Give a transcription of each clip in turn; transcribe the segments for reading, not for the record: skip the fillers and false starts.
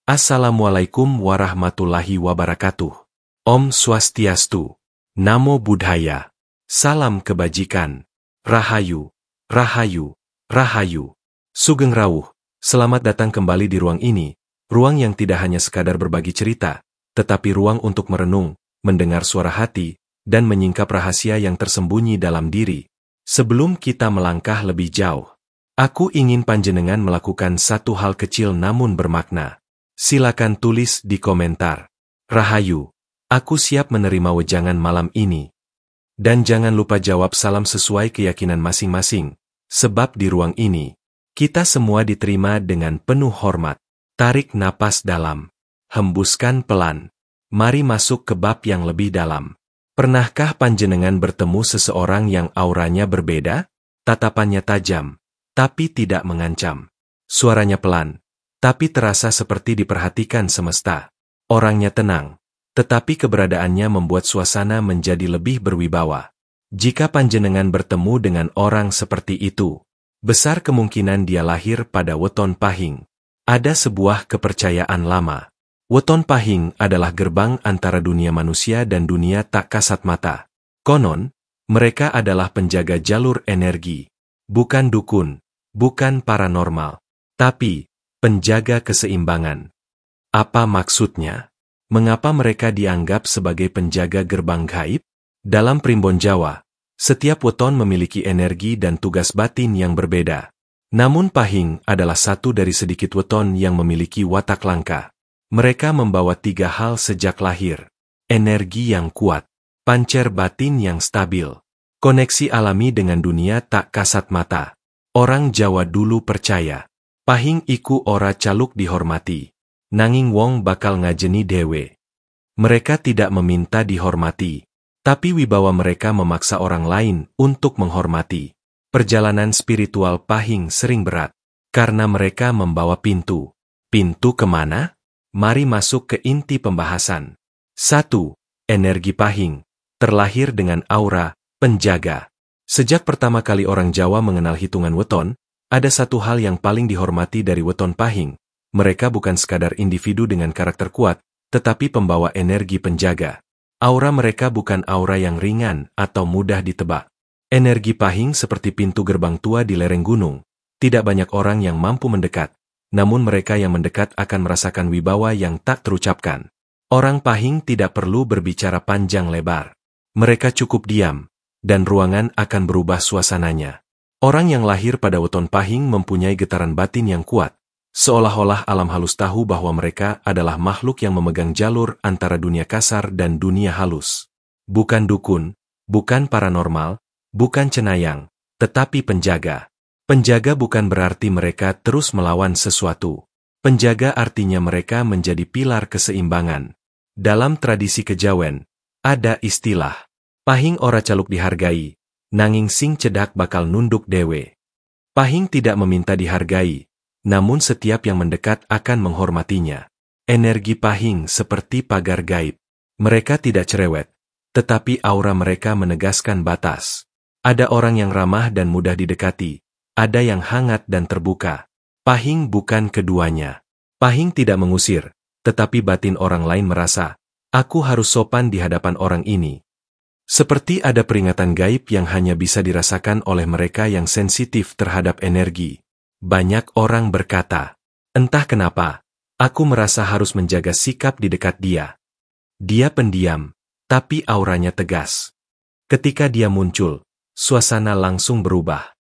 Assalamualaikum warahmatullahi wabarakatuh. Om Swastiastu. Namo Buddhaya. Salam kebajikan. Rahayu, Rahayu, Rahayu. Sugeng Rawuh, selamat datang kembali di ruang ini, ruang yang tidak hanya sekadar berbagi cerita, tetapi ruang untuk merenung, mendengar suara hati, dan menyingkap rahasia yang tersembunyi dalam diri. Sebelum kita melangkah lebih jauh, aku ingin panjenengan melakukan satu hal kecil namun bermakna. Silakan tulis di komentar. Rahayu, aku siap menerima wejangan malam ini. Dan jangan lupa jawab salam sesuai keyakinan masing-masing, sebab di ruang ini, kita semua diterima dengan penuh hormat. Tarik napas dalam. Hembuskan pelan. Mari masuk ke bab yang lebih dalam. Pernahkah panjenengan bertemu seseorang yang auranya berbeda? Tatapannya tajam, tapi tidak mengancam. Suaranya pelan, tapi terasa seperti diperhatikan semesta. Orangnya tenang, tetapi keberadaannya membuat suasana menjadi lebih berwibawa. Jika panjenengan bertemu dengan orang seperti itu, besar kemungkinan dia lahir pada weton pahing. Ada sebuah kepercayaan lama. Weton pahing adalah gerbang antara dunia manusia dan dunia tak kasat mata. Konon, mereka adalah penjaga jalur energi. Bukan dukun, bukan paranormal, tapi penjaga keseimbangan. Apa maksudnya? Mengapa mereka dianggap sebagai penjaga gerbang gaib? Dalam primbon Jawa, setiap weton memiliki energi dan tugas batin yang berbeda. Namun pahing adalah satu dari sedikit weton yang memiliki watak langka. Mereka membawa tiga hal sejak lahir. Energi yang kuat, pancer batin yang stabil, koneksi alami dengan dunia tak kasat mata. Orang Jawa dulu percaya, pahing iku ora caluk dihormati, nanging wong bakal ngajeni dewe. Mereka tidak meminta dihormati, tapi wibawa mereka memaksa orang lain untuk menghormati. Perjalanan spiritual pahing sering berat, karena mereka membawa pintu. Pintu kemana? Mari masuk ke inti pembahasan. 1. Energi pahing, terlahir dengan aura, penjaga. Sejak pertama kali orang Jawa mengenal hitungan weton, ada satu hal yang paling dihormati dari weton pahing. Mereka bukan sekadar individu dengan karakter kuat, tetapi pembawa energi penjaga. Aura mereka bukan aura yang ringan atau mudah ditebak. Energi pahing seperti pintu gerbang tua di lereng gunung. Tidak banyak orang yang mampu mendekat, namun mereka yang mendekat akan merasakan wibawa yang tak terucapkan. Orang pahing tidak perlu berbicara panjang lebar. Mereka cukup diam, dan ruangan akan berubah suasananya. Orang yang lahir pada weton pahing mempunyai getaran batin yang kuat, seolah-olah alam halus tahu bahwa mereka adalah makhluk yang memegang jalur antara dunia kasar dan dunia halus. Bukan dukun, bukan paranormal, bukan cenayang, tetapi penjaga. Penjaga bukan berarti mereka terus melawan sesuatu. Penjaga artinya mereka menjadi pilar keseimbangan. Dalam tradisi kejawen, ada istilah, pahing ora caluk dihargai, nanging sing cedak bakal nunduk dewe. Pahing tidak meminta dihargai, namun setiap yang mendekat akan menghormatinya. Energi pahing seperti pagar gaib. Mereka tidak cerewet, tetapi aura mereka menegaskan batas. Ada orang yang ramah dan mudah didekati. Ada yang hangat dan terbuka. Pahing bukan keduanya. Pahing tidak mengusir, tetapi batin orang lain merasa, aku harus sopan di hadapan orang ini. Seperti ada peringatan gaib yang hanya bisa dirasakan oleh mereka yang sensitif terhadap energi. Banyak orang berkata, entah kenapa, aku merasa harus menjaga sikap di dekat dia. Dia pendiam, tapi auranya tegas. Ketika dia muncul, suasana langsung berubah.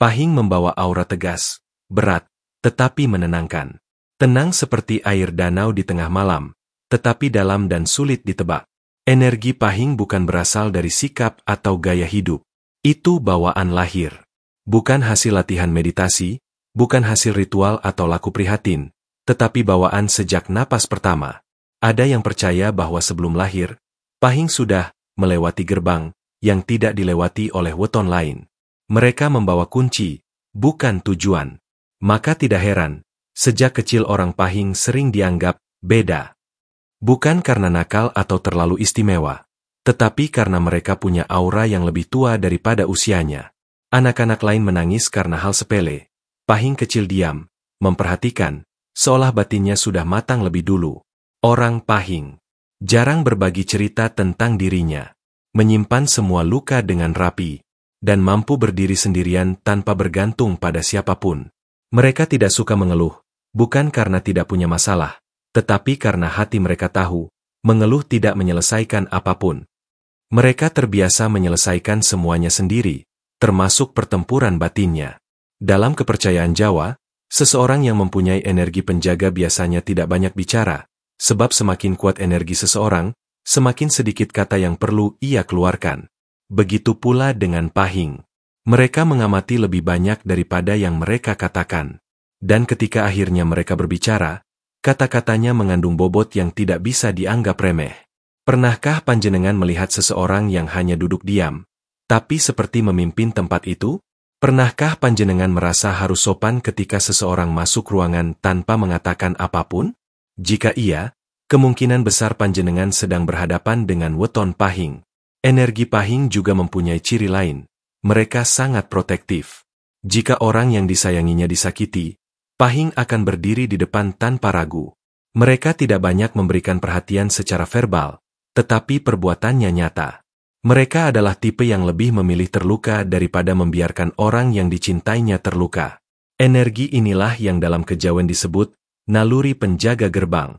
Pahing membawa aura tegas, berat, tetapi menenangkan. Tenang seperti air danau di tengah malam, tetapi dalam dan sulit ditebak. Energi pahing bukan berasal dari sikap atau gaya hidup. Itu bawaan lahir. Bukan hasil latihan meditasi, bukan hasil ritual atau laku prihatin, tetapi bawaan sejak napas pertama. Ada yang percaya bahwa sebelum lahir, pahing sudah melewati gerbang yang tidak dilewati oleh weton lain. Mereka membawa kunci, bukan tujuan. Maka tidak heran, sejak kecil orang pahing sering dianggap beda. Bukan karena nakal atau terlalu istimewa, tetapi karena mereka punya aura yang lebih tua daripada usianya. Anak-anak lain menangis karena hal sepele. Pahing kecil diam, memperhatikan, seolah batinnya sudah matang lebih dulu. Orang Pahing jarang berbagi cerita tentang dirinya, menyimpan semua luka dengan rapi, dan mampu berdiri sendirian tanpa bergantung pada siapapun. Mereka tidak suka mengeluh, bukan karena tidak punya masalah, tetapi karena hati mereka tahu, mengeluh tidak menyelesaikan apapun. Mereka terbiasa menyelesaikan semuanya sendiri, termasuk pertempuran batinnya. Dalam kepercayaan Jawa, seseorang yang mempunyai energi penjaga biasanya tidak banyak bicara, sebab semakin kuat energi seseorang, semakin sedikit kata yang perlu ia keluarkan. Begitu pula dengan Pahing. Mereka mengamati lebih banyak daripada yang mereka katakan. Dan ketika akhirnya mereka berbicara, kata-katanya mengandung bobot yang tidak bisa dianggap remeh. Pernahkah panjenengan melihat seseorang yang hanya duduk diam, tapi seperti memimpin tempat itu? Pernahkah panjenengan merasa harus sopan ketika seseorang masuk ruangan tanpa mengatakan apapun? Jika iya, kemungkinan besar panjenengan sedang berhadapan dengan weton Pahing. Energi Pahing juga mempunyai ciri lain. Mereka sangat protektif. Jika orang yang disayanginya disakiti, Pahing akan berdiri di depan tanpa ragu. Mereka tidak banyak memberikan perhatian secara verbal, tetapi perbuatannya nyata. Mereka adalah tipe yang lebih memilih terluka daripada membiarkan orang yang dicintainya terluka. Energi inilah yang dalam kejawen disebut naluri penjaga gerbang.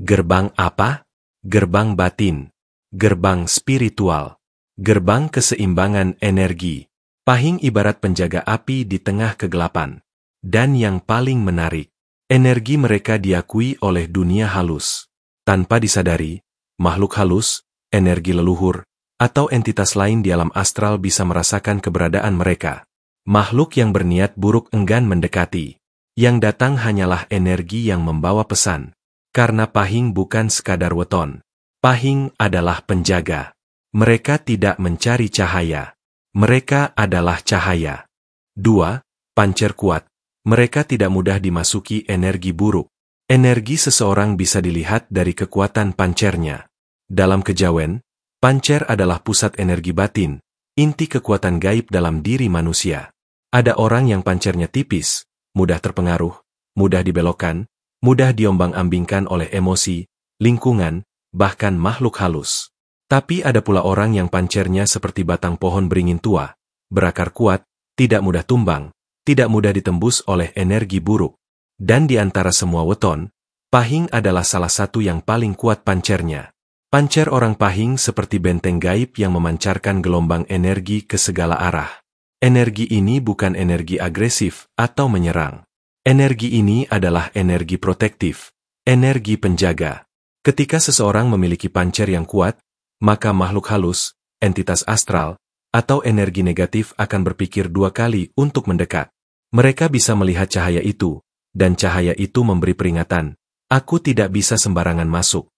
Gerbang apa? Gerbang batin. Gerbang spiritual. Gerbang keseimbangan energi. Pahing ibarat penjaga api di tengah kegelapan. Dan yang paling menarik, energi mereka diakui oleh dunia halus. Tanpa disadari, makhluk halus, energi leluhur, atau entitas lain di alam astral bisa merasakan keberadaan mereka. Makhluk yang berniat buruk enggan mendekati. Yang datang hanyalah energi yang membawa pesan. Karena Pahing bukan sekadar weton. Pahing adalah penjaga. Mereka tidak mencari cahaya. Mereka adalah cahaya. 2. Pancer kuat. Mereka tidak mudah dimasuki energi buruk. Energi seseorang bisa dilihat dari kekuatan pancernya. Dalam kejawen, pancer adalah pusat energi batin, inti kekuatan gaib dalam diri manusia. Ada orang yang pancernya tipis, mudah terpengaruh, mudah dibelokkan, mudah diombang-ambingkan oleh emosi, lingkungan, bahkan makhluk halus. Tapi ada pula orang yang pancernya seperti batang pohon beringin tua, berakar kuat, tidak mudah tumbang, tidak mudah ditembus oleh energi buruk. Dan di antara semua weton, Pahing adalah salah satu yang paling kuat pancernya. Pancer orang Pahing seperti benteng gaib yang memancarkan gelombang energi ke segala arah. Energi ini bukan energi agresif atau menyerang. Energi ini adalah energi protektif, energi penjaga. Ketika seseorang memiliki pancer yang kuat, maka makhluk halus, entitas astral, atau energi negatif akan berpikir dua kali untuk mendekat. Mereka bisa melihat cahaya itu, dan cahaya itu memberi peringatan, "Aku tidak bisa sembarangan masuk."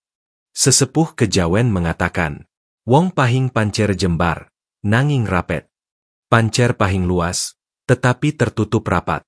Sesepuh kejawen mengatakan, "Wong Pahing pancer jembar, nanging rapet." Pancer Pahing luas, tetapi tertutup rapat.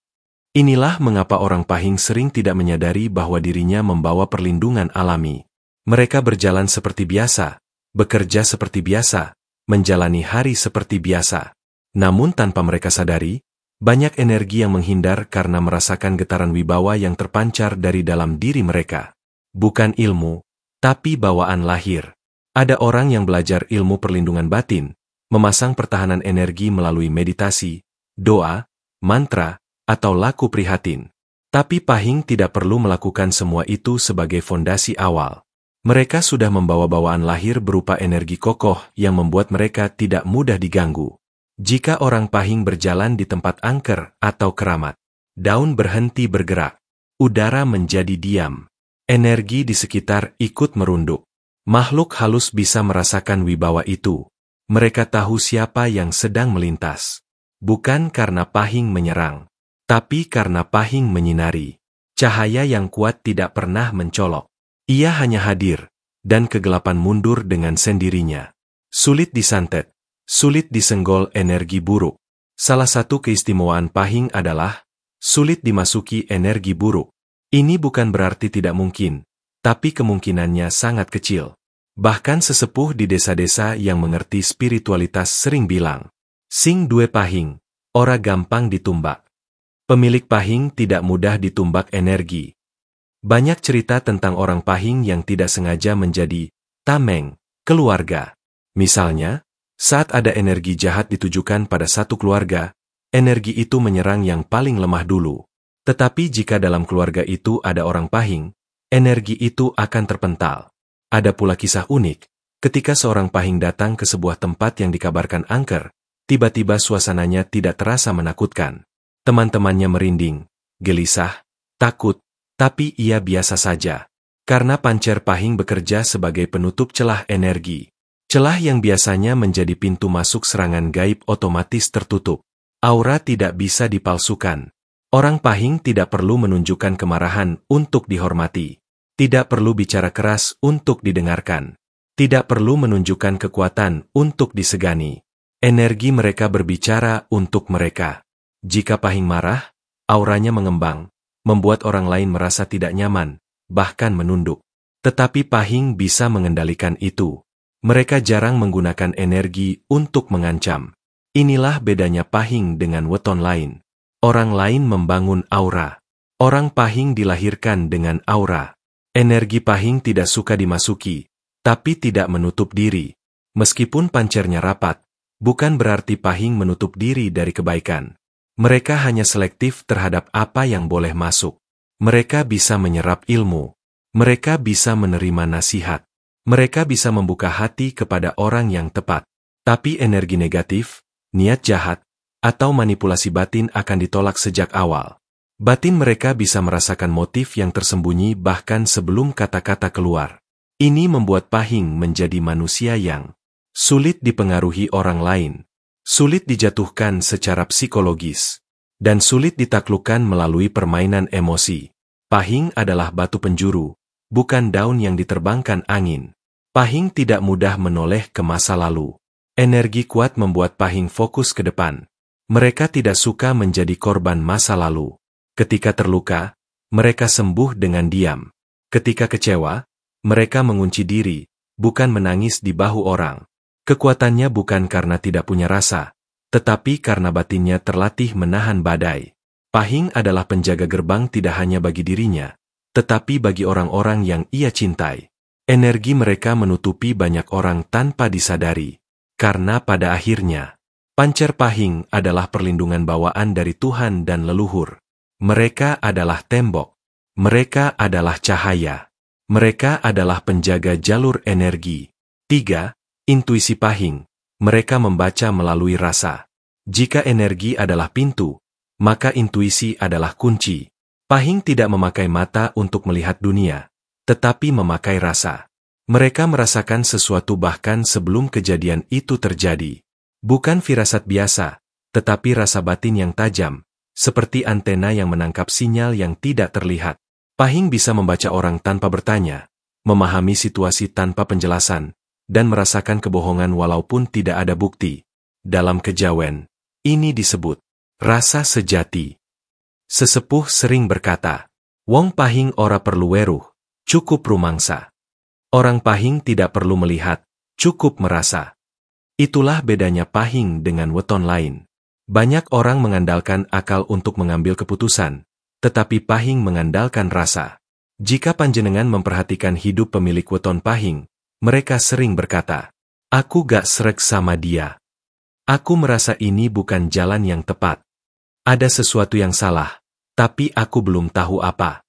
Inilah mengapa orang Pahing sering tidak menyadari bahwa dirinya membawa perlindungan alami. Mereka berjalan seperti biasa, bekerja seperti biasa, menjalani hari seperti biasa. Namun tanpa mereka sadari, banyak energi yang menghindar karena merasakan getaran wibawa yang terpancar dari dalam diri mereka. Bukan ilmu, tapi bawaan lahir. Ada orang yang belajar ilmu perlindungan batin, memasang pertahanan energi melalui meditasi, doa, mantra, atau laku prihatin. Tapi Pahing tidak perlu melakukan semua itu sebagai fondasi awal. Mereka sudah membawa bawaan lahir berupa energi kokoh yang membuat mereka tidak mudah diganggu. Jika orang Pahing berjalan di tempat angker atau keramat, daun berhenti bergerak, udara menjadi diam. Energi di sekitar ikut merunduk. Makhluk halus bisa merasakan wibawa itu. Mereka tahu siapa yang sedang melintas. Bukan karena Pahing menyerang, tapi karena Pahing menyinari. Cahaya yang kuat tidak pernah mencolok. Ia hanya hadir, dan kegelapan mundur dengan sendirinya. Sulit disantet, sulit disenggol energi buruk. Salah satu keistimewaan Pahing adalah sulit dimasuki energi buruk. Ini bukan berarti tidak mungkin, tapi kemungkinannya sangat kecil. Bahkan sesepuh di desa-desa yang mengerti spiritualitas sering bilang, "Sing due Pahing, ora gampang ditumbak." Pemilik Pahing tidak mudah ditumbak energi, Banyak cerita tentang orang Pahing yang tidak sengaja menjadi tameng keluarga. Misalnya, saat ada energi jahat ditujukan pada satu keluarga, energi itu menyerang yang paling lemah dulu. Tetapi jika dalam keluarga itu ada orang Pahing, energi itu akan terpental. Ada pula kisah unik, ketika seorang Pahing datang ke sebuah tempat yang dikabarkan angker, tiba-tiba suasananya tidak terasa menakutkan. Teman-temannya merinding, gelisah, takut, tapi ia biasa saja. Karena pancer Pahing bekerja sebagai penutup celah energi. Celah yang biasanya menjadi pintu masuk serangan gaib otomatis tertutup. Aura tidak bisa dipalsukan. Orang Pahing tidak perlu menunjukkan kemarahan untuk dihormati. Tidak perlu bicara keras untuk didengarkan. Tidak perlu menunjukkan kekuatan untuk disegani. Energi mereka berbicara untuk mereka. Jika Pahing marah, auranya mengembang, membuat orang lain merasa tidak nyaman, bahkan menunduk. Tetapi Pahing bisa mengendalikan itu. Mereka jarang menggunakan energi untuk mengancam. Inilah bedanya Pahing dengan weton lain. Orang lain membangun aura. Orang Pahing dilahirkan dengan aura. Energi Pahing tidak suka dimasuki, tapi tidak menutup diri. Meskipun pancernya rapat, bukan berarti Pahing menutup diri dari kebaikan. Mereka hanya selektif terhadap apa yang boleh masuk. Mereka bisa menyerap ilmu. Mereka bisa menerima nasihat. Mereka bisa membuka hati kepada orang yang tepat. Tapi energi negatif, niat jahat, atau manipulasi batin akan ditolak sejak awal. Batin mereka bisa merasakan motif yang tersembunyi bahkan sebelum kata-kata keluar. Ini membuat Pahing menjadi manusia yang sulit dipengaruhi orang lain, sulit dijatuhkan secara psikologis, dan sulit ditaklukkan melalui permainan emosi. Pahing adalah batu penjuru, bukan daun yang diterbangkan angin. Pahing tidak mudah menoleh ke masa lalu. Energi kuat membuat Pahing fokus ke depan. Mereka tidak suka menjadi korban masa lalu. Ketika terluka, mereka sembuh dengan diam. Ketika kecewa, mereka mengunci diri, bukan menangis di bahu orang. Kekuatannya bukan karena tidak punya rasa, tetapi karena batinnya terlatih menahan badai. Pahing adalah penjaga gerbang tidak hanya bagi dirinya, tetapi bagi orang-orang yang ia cintai. Energi mereka menutupi banyak orang tanpa disadari. Karena pada akhirnya, pancer Pahing adalah perlindungan bawaan dari Tuhan dan leluhur. Mereka adalah tembok. Mereka adalah cahaya. Mereka adalah penjaga jalur energi. 3. Intuisi Pahing. Mereka membaca melalui rasa. Jika energi adalah pintu, maka intuisi adalah kunci. Pahing tidak memakai mata untuk melihat dunia, tetapi memakai rasa. Mereka merasakan sesuatu bahkan sebelum kejadian itu terjadi. Bukan firasat biasa, tetapi rasa batin yang tajam, seperti antena yang menangkap sinyal yang tidak terlihat. Pahing bisa membaca orang tanpa bertanya, memahami situasi tanpa penjelasan, dan merasakan kebohongan walaupun tidak ada bukti. Dalam kejawen, ini disebut rasa sejati. Sesepuh sering berkata, "Wong Pahing ora perlu weruh, cukup rumangsa." Orang Pahing tidak perlu melihat, cukup merasa. Itulah bedanya Pahing dengan weton lain. Banyak orang mengandalkan akal untuk mengambil keputusan, tetapi Pahing mengandalkan rasa. Jika panjenengan memperhatikan hidup pemilik weton Pahing, mereka sering berkata, "Aku gak sreg sama dia. Aku merasa ini bukan jalan yang tepat. Ada sesuatu yang salah, tapi aku belum tahu apa."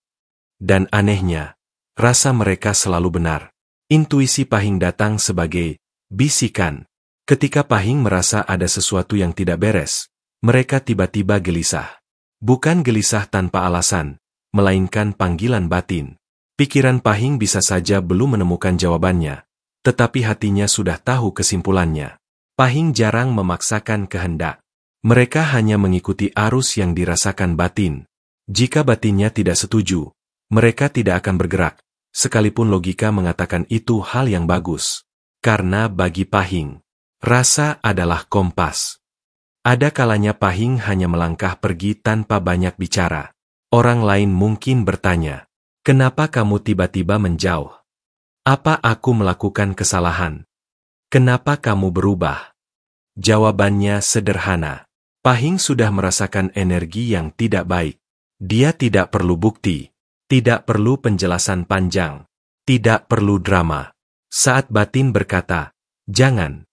Dan anehnya, rasa mereka selalu benar. Intuisi Pahing datang sebagai bisikan. Ketika Pahing merasa ada sesuatu yang tidak beres, mereka tiba-tiba gelisah. Bukan gelisah tanpa alasan, melainkan panggilan batin. Pikiran Pahing bisa saja belum menemukan jawabannya, tetapi hatinya sudah tahu kesimpulannya. Pahing jarang memaksakan kehendak. Mereka hanya mengikuti arus yang dirasakan batin. Jika batinnya tidak setuju, mereka tidak akan bergerak, sekalipun logika mengatakan itu hal yang bagus. Karena bagi Pahing, rasa adalah kompas. Ada kalanya Pahing hanya melangkah pergi tanpa banyak bicara. Orang lain mungkin bertanya, "Kenapa kamu tiba-tiba menjauh? Apa aku melakukan kesalahan? Kenapa kamu berubah?" Jawabannya sederhana. Pahing sudah merasakan energi yang tidak baik. Dia tidak perlu bukti. Tidak perlu penjelasan panjang. Tidak perlu drama. Saat batin berkata, jangan,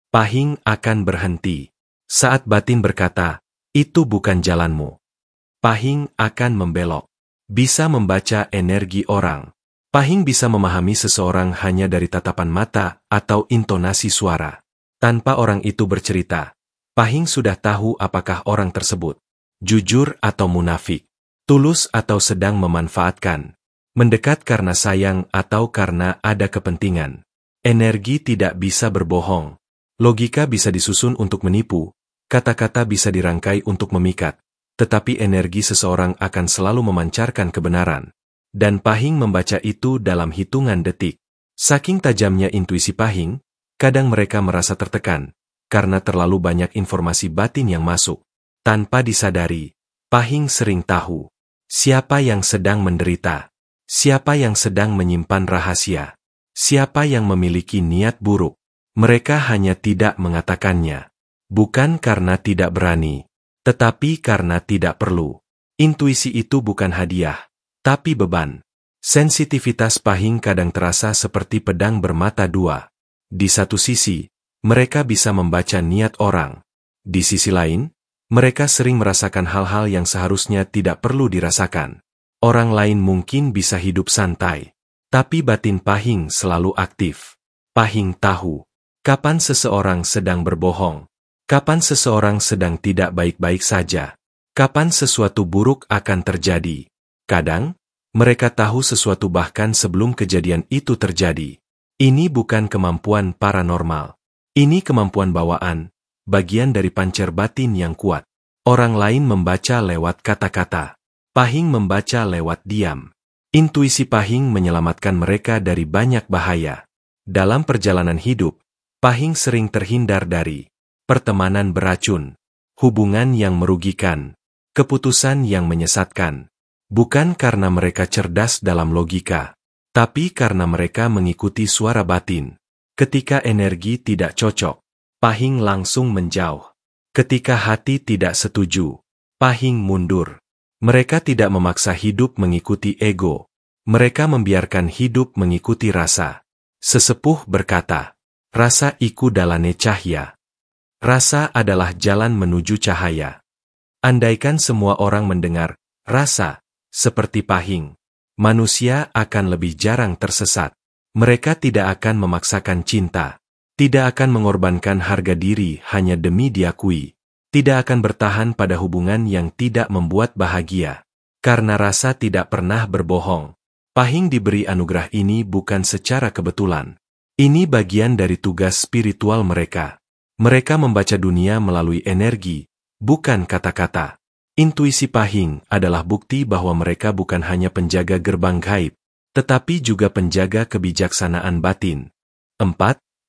Pahing akan berhenti. Saat batin berkata, itu bukan jalanmu, Pahing akan membelok. Bisa membaca energi orang. Pahing bisa memahami seseorang hanya dari tatapan mata atau intonasi suara. Tanpa orang itu bercerita, Pahing sudah tahu apakah orang tersebut jujur atau munafik, tulus atau sedang memanfaatkan, mendekat karena sayang atau karena ada kepentingan. Energi tidak bisa berbohong. Logika bisa disusun untuk menipu, kata-kata bisa dirangkai untuk memikat, tetapi energi seseorang akan selalu memancarkan kebenaran. Dan Pahing membaca itu dalam hitungan detik. Saking tajamnya intuisi Pahing, kadang mereka merasa tertekan, karena terlalu banyak informasi batin yang masuk. Tanpa disadari, Pahing sering tahu siapa yang sedang menderita, siapa yang sedang menyimpan rahasia, siapa yang memiliki niat buruk. Mereka hanya tidak mengatakannya. Bukan karena tidak berani, tetapi karena tidak perlu. Intuisi itu bukan hadiah, tapi beban. Sensitivitas Pahing kadang terasa seperti pedang bermata dua. Di satu sisi, mereka bisa membaca niat orang. Di sisi lain, mereka sering merasakan hal-hal yang seharusnya tidak perlu dirasakan. Orang lain mungkin bisa hidup santai, tapi batin Pahing selalu aktif. Pahing tahu kapan seseorang sedang berbohong, kapan seseorang sedang tidak baik-baik saja, kapan sesuatu buruk akan terjadi. Kadang, mereka tahu sesuatu bahkan sebelum kejadian itu terjadi. Ini bukan kemampuan paranormal. Ini kemampuan bawaan, bagian dari pancar batin yang kuat. Orang lain membaca lewat kata-kata. Pahing membaca lewat diam. Intuisi Pahing menyelamatkan mereka dari banyak bahaya. Dalam perjalanan hidup, Pahing sering terhindar dari pertemanan beracun, hubungan yang merugikan, keputusan yang menyesatkan. Bukan karena mereka cerdas dalam logika, tapi karena mereka mengikuti suara batin. Ketika energi tidak cocok, Pahing langsung menjauh. Ketika hati tidak setuju, Pahing mundur. Mereka tidak memaksa hidup mengikuti ego. Mereka membiarkan hidup mengikuti rasa. Sesepuh berkata, rasa iku dalane cahya. Rasa adalah jalan menuju cahaya. Andaikan semua orang mendengar rasa seperti Pahing, manusia akan lebih jarang tersesat. Mereka tidak akan memaksakan cinta, tidak akan mengorbankan harga diri hanya demi diakui, tidak akan bertahan pada hubungan yang tidak membuat bahagia. Karena rasa tidak pernah berbohong, Pahing diberi anugerah ini bukan secara kebetulan. Ini bagian dari tugas spiritual mereka. Mereka membaca dunia melalui energi, bukan kata-kata. Intuisi Pahing adalah bukti bahwa mereka bukan hanya penjaga gerbang gaib, tetapi juga penjaga kebijaksanaan batin. 4.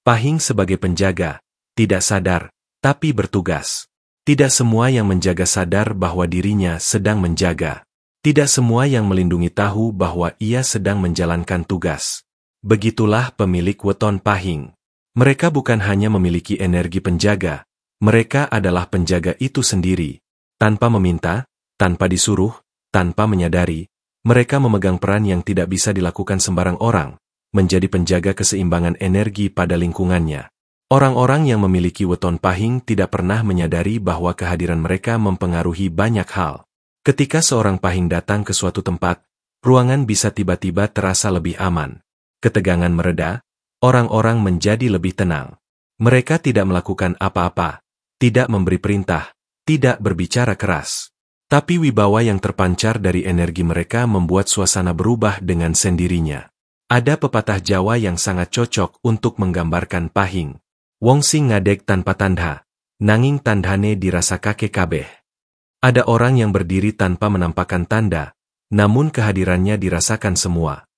Pahing sebagai penjaga, tidak sadar, tapi bertugas. Tidak semua yang menjaga sadar bahwa dirinya sedang menjaga. Tidak semua yang melindungi tahu bahwa ia sedang menjalankan tugas. Begitulah pemilik weton Pahing. Mereka bukan hanya memiliki energi penjaga, mereka adalah penjaga itu sendiri. Tanpa meminta, tanpa disuruh, tanpa menyadari, mereka memegang peran yang tidak bisa dilakukan sembarang orang, menjadi penjaga keseimbangan energi pada lingkungannya. Orang-orang yang memiliki weton Pahing tidak pernah menyadari bahwa kehadiran mereka mempengaruhi banyak hal. Ketika seorang Pahing datang ke suatu tempat, ruangan bisa tiba-tiba terasa lebih aman. Ketegangan mereda, orang-orang menjadi lebih tenang. Mereka tidak melakukan apa-apa, tidak memberi perintah, tidak berbicara keras. Tapi wibawa yang terpancar dari energi mereka membuat suasana berubah dengan sendirinya. Ada pepatah Jawa yang sangat cocok untuk menggambarkan Pahing. Wong sing ngadeg tanpa tanda, nanging tandhane dirasa kake kabeh. Ada orang yang berdiri tanpa menampakkan tanda, namun kehadirannya dirasakan semua.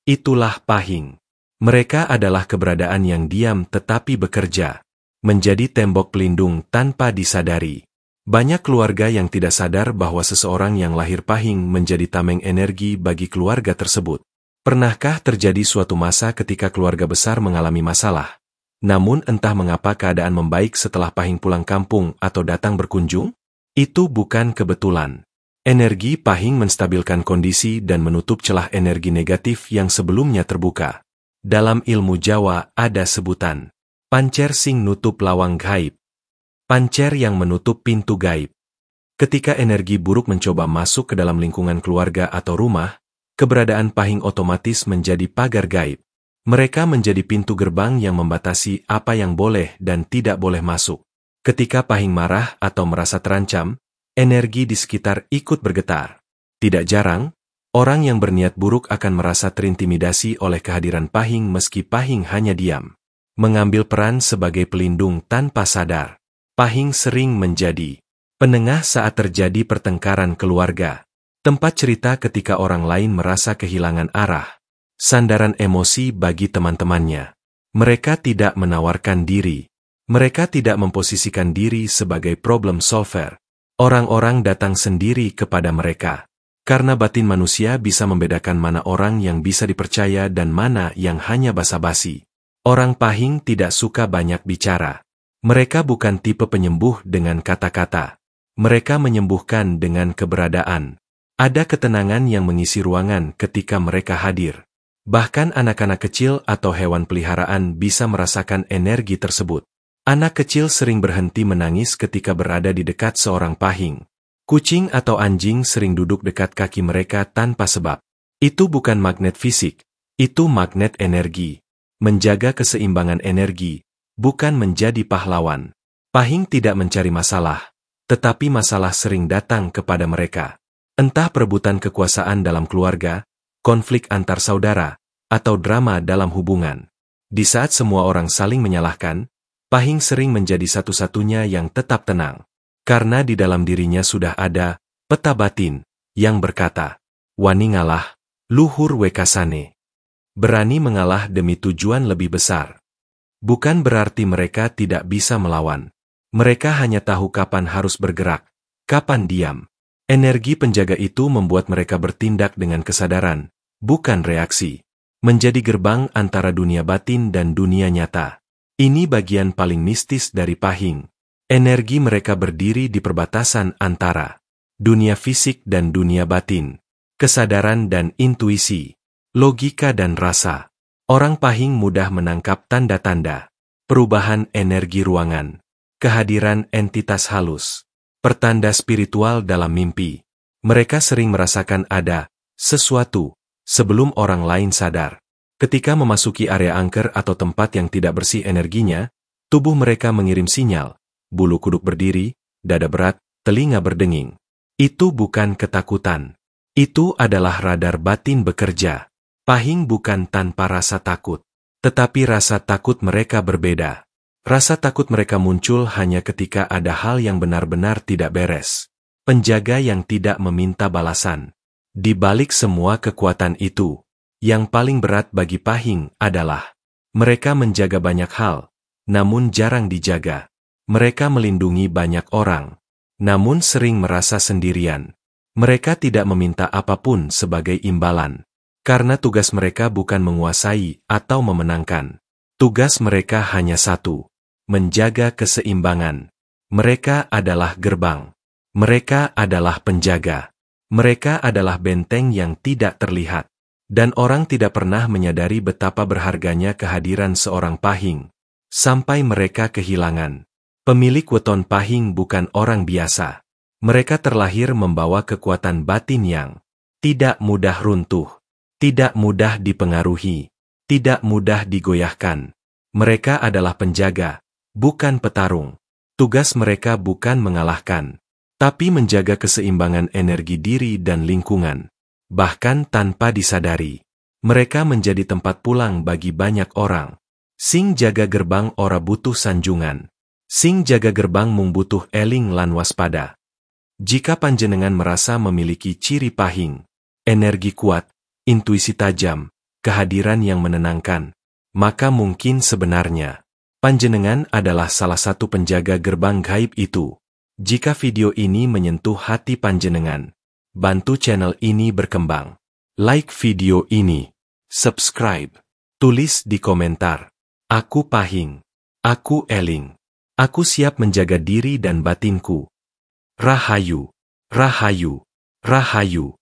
Itulah Pahing. Mereka adalah keberadaan yang diam tetapi bekerja, menjadi tembok pelindung tanpa disadari. Banyak keluarga yang tidak sadar bahwa seseorang yang lahir Pahing menjadi tameng energi bagi keluarga tersebut. Pernahkah terjadi suatu masa ketika keluarga besar mengalami masalah? Namun entah mengapa keadaan membaik setelah Pahing pulang kampung atau datang berkunjung? Itu bukan kebetulan. Energi pahing menstabilkan kondisi dan menutup celah energi negatif yang sebelumnya terbuka. Dalam ilmu Jawa ada sebutan, pancer sing nutup lawang gaib. Pancer yang menutup pintu gaib. Ketika energi buruk mencoba masuk ke dalam lingkungan keluarga atau rumah, keberadaan pahing otomatis menjadi pagar gaib. Mereka menjadi pintu gerbang yang membatasi apa yang boleh dan tidak boleh masuk. Ketika pahing marah atau merasa terancam, energi di sekitar ikut bergetar. Tidak jarang, orang yang berniat buruk akan merasa terintimidasi oleh kehadiran pahing meski pahing hanya diam. Mengambil peran sebagai pelindung tanpa sadar. Pahing sering menjadi penengah saat terjadi pertengkaran keluarga. Tempat cerita ketika orang lain merasa kehilangan arah. Sandaran emosi bagi teman-temannya. Mereka tidak menawarkan diri. Mereka tidak memposisikan diri sebagai problem solver. Orang-orang datang sendiri kepada mereka. Karena batin manusia bisa membedakan mana orang yang bisa dipercaya dan mana yang hanya basa-basi. Orang pahing tidak suka banyak bicara. Mereka bukan tipe penyembuh dengan kata-kata. Mereka menyembuhkan dengan keberadaan. Ada ketenangan yang mengisi ruangan ketika mereka hadir. Bahkan anak-anak kecil atau hewan peliharaan bisa merasakan energi tersebut. Anak kecil sering berhenti menangis ketika berada di dekat seorang pahing. Kucing atau anjing sering duduk dekat kaki mereka tanpa sebab. Itu bukan magnet fisik, itu magnet energi. Menjaga keseimbangan energi, bukan menjadi pahlawan. Pahing tidak mencari masalah, tetapi masalah sering datang kepada mereka. Entah perebutan kekuasaan dalam keluarga, konflik antar saudara, atau drama dalam hubungan. Di saat semua orang saling menyalahkan, pahing sering menjadi satu-satunya yang tetap tenang. Karena di dalam dirinya sudah ada peta batin yang berkata, wani ngalah, luhur wekasane. Berani mengalah demi tujuan lebih besar. Bukan berarti mereka tidak bisa melawan. Mereka hanya tahu kapan harus bergerak, kapan diam. Energi penjaga itu membuat mereka bertindak dengan kesadaran, bukan reaksi. Menjadi gerbang antara dunia batin dan dunia nyata. Ini bagian paling mistis dari pahing. Energi mereka berdiri di perbatasan antara dunia fisik dan dunia batin. Kesadaran dan intuisi. Logika dan rasa. Orang pahing mudah menangkap tanda-tanda. Perubahan energi ruangan. Kehadiran entitas halus. Pertanda spiritual dalam mimpi. Mereka sering merasakan ada sesuatu sebelum orang lain sadar. Ketika memasuki area angker atau tempat yang tidak bersih energinya, tubuh mereka mengirim sinyal. Bulu kuduk berdiri, dada berat, telinga berdenging. Itu bukan ketakutan. Itu adalah radar batin bekerja. Pahing bukan tanpa rasa takut. Tetapi rasa takut mereka berbeda. Rasa takut mereka muncul hanya ketika ada hal yang benar-benar tidak beres. Penjaga yang tidak meminta balasan. Di balik semua kekuatan itu, yang paling berat bagi pahing adalah mereka menjaga banyak hal, namun jarang dijaga. Mereka melindungi banyak orang, namun sering merasa sendirian. Mereka tidak meminta apapun sebagai imbalan. Karena tugas mereka bukan menguasai atau memenangkan. Tugas mereka hanya satu. Menjaga keseimbangan. Mereka adalah gerbang. Mereka adalah penjaga. Mereka adalah benteng yang tidak terlihat. Dan orang tidak pernah menyadari betapa berharganya kehadiran seorang pahing. Sampai mereka kehilangan. Pemilik weton pahing bukan orang biasa. Mereka terlahir membawa kekuatan batin yang tidak mudah runtuh. Tidak mudah dipengaruhi. Tidak mudah digoyahkan. Mereka adalah penjaga. Bukan petarung. Tugas mereka bukan mengalahkan, tapi menjaga keseimbangan energi diri dan lingkungan. Bahkan tanpa disadari, mereka menjadi tempat pulang bagi banyak orang. Sing jaga gerbang ora butuh sanjungan. Sing jaga gerbang mung butuh eling lan waspada. Jika panjenengan merasa memiliki ciri pahing, energi kuat, intuisi tajam, kehadiran yang menenangkan, maka mungkin sebenarnya panjenengan adalah salah satu penjaga gerbang gaib itu. Jika video ini menyentuh hati panjenengan, bantu channel ini berkembang. Like video ini. Subscribe. Tulis di komentar. Aku pahing. Aku eling. Aku siap menjaga diri dan batinku. Rahayu. Rahayu. Rahayu,